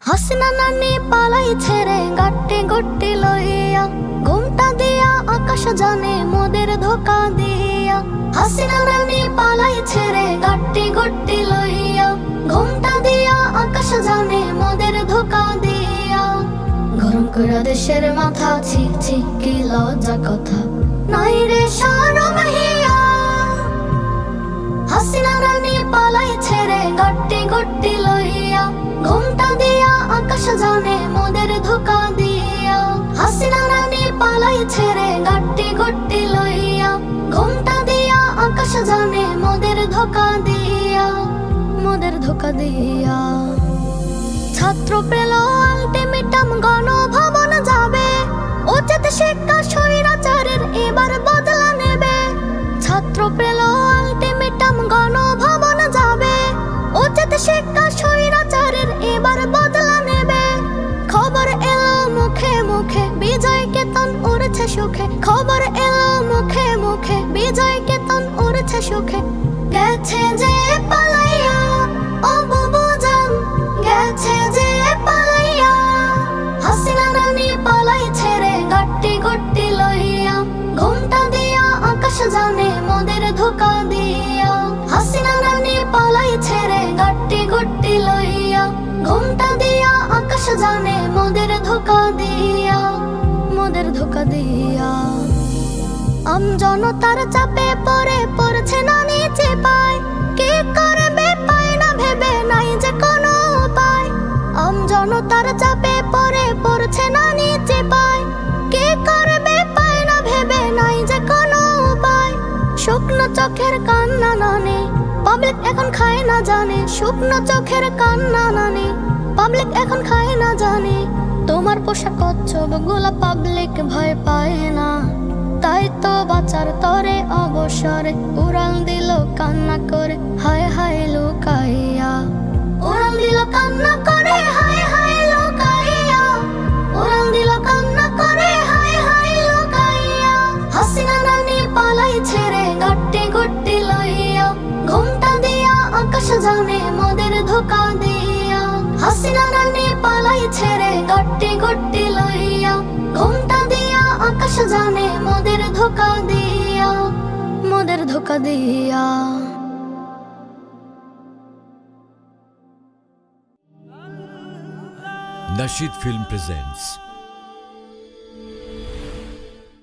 হাসিনা নানি পালাই ছেড়ে গাট্টি গট্টি লইয়া, ঘুমটা দিয়া আকাশ জানে মোদের ধোকা দিয়া। হাসিনা নানি পালাই ছেড়ে গাট্টি গট্টি লইয়া, ঘুমটা দিয়া আকাশ জানে মোদের ধোকা দিয়া। গরম কইরা দেশের মাথা, ছি ছি কি লজ্জা কথা, নাই রে শরম হিয়া। হাসিনা নানি পালাই ছেড়ে গাট্টি গট্টি লইয়া, ঘুমটা দিয়া আকাশ জানে মোদের ধোকা দিয়া। হাসিনা নানি পালাই ছেড়ে গাট্টি গট্টি লইয়া, ঘুমটা দিয়া আকাশ জানে মোদের ধোকা দিয়া, মোদের ধোকা দিয়া। ছাত্র পেল আলটিমেটাম, গণভবন যাবে, উচিত শিক্ষা স্বৈরাচারের এবার বদলা নেবে। ছাত্র পেল আলটিমেটাম, গণভবন যাবে, উচিত শিক্ষা স্বৈরাচারের এবার বদলা নেবে। খবর এলো মুখে মুখে, বিজয় কেতন উড়ছে সুখে। খবর এলো মুখে মুখে, বিজয় কেতন উড়ছে সুখে। গেছে যে পালাইয়া ও বুবু জান, গেছে যে পালাইয়া। হাসিনা নানি পালাই ছেড়ে গাট্টি গট্টি লইয়া, ঘুমটা দিয়া আকাশ জানে মোদের ধোকা দিয়া। হাসিনা নানি পালাই ছেড়ে গাট্টি গট্টি লইয়া, ঘুমটা দিয়া আকাশ জানে মোদের ধোকা দিয়া, মোদের ধোকা দিয়া। জনতার চাপে পড়ে পড়ছে না নিচে পায়, কি করবে পায় না ভেবে নাই যে কোনো উপায়। জনতার চাপে পড়ে পড়ছে না নিচে পায়, কি করবে পায় না ভেবে নাই যে কোনো উপায়। শুকনো চোখের কান্না নানে, পাবলিক এখন খায় না জানে। শুকনো চোখের কান্না নানে, পাবলিক এখন খায় না জানে। তোমার পোশাক কচ্ছপ গুলা পাবলিক ভয় পায় না, তাই তো বাঁচার তরে অবসরে উড়াল দিল কান্না করে হায় হায় লুকাইয়া। উড়াল দিল কান্না করে হায় হায় লুকাইয়া, উড়াল দিল কান্না করে হায় হায় লুকাইয়া। হাসিনা নানি পালাই ছেড়ে গাট্টি গট্টি লইয়া, ঘুমটা দিয়া আকাশ জানে মোদের ধোকা দিয়া। হাসিনা নানি পালাই ছেড়ে গাট্টি গট্টি লইয়া, ঘুমটা দিয়া আকাশ জানে মোদের ধোকা দিয়া, মোদের ধোকা দিয়া। Nasheed Film presents